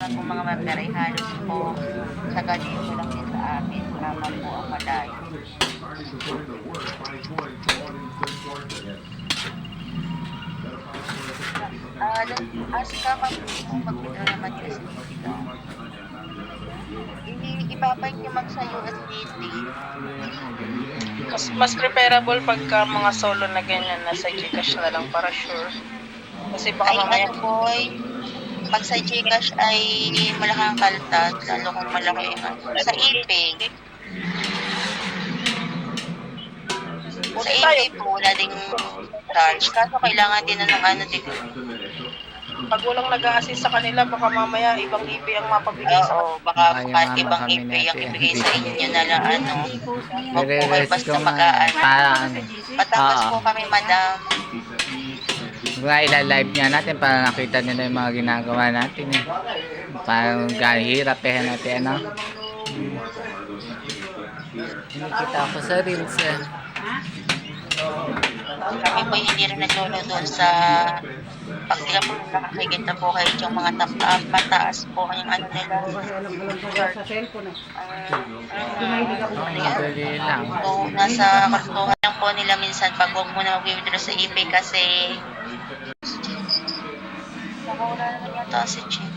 naman po mga member ay halos po taga dito lang din sa amin. Tama po ang malayo. Si Kama po mag-withdraw naman kasi dito. Ibabay niyo mag sa USDT. Mas preferable pagka mga solo na ganyan, nasa Gcash na lang para sure. Kasi baka Ay, mamaya ano boy, pag sa Gcash ay malaki ang kaltas, lalo kung malaki ang sa ePay. Sa ePay po, wala ding charge. Kaso kailangan din ng ano din. pag walang nag-a-assist sa kanila, baka mamaya ibang eBay ang mapabigay sa Oo, baka ibang ePay ang ibigay sa inyo na lang ano. Huwag po kayo basta mag-aan. Patangas po kami, madam. Kaya ilalive nga natin para nakita nila yung mga ginagawa natin eh. Parang hirap eh natin ano. Nakita ako sa reels eh. Kami po hindi rin naglolo doon sa pag sila po nakakikita po kayo yung mga mataas po yung ano nila. Madali lang. So, nasa kartuhan lang po nila minsan pag huwag mo na mag-withdraw sa eBay kasi nakawala naman yata si Chin.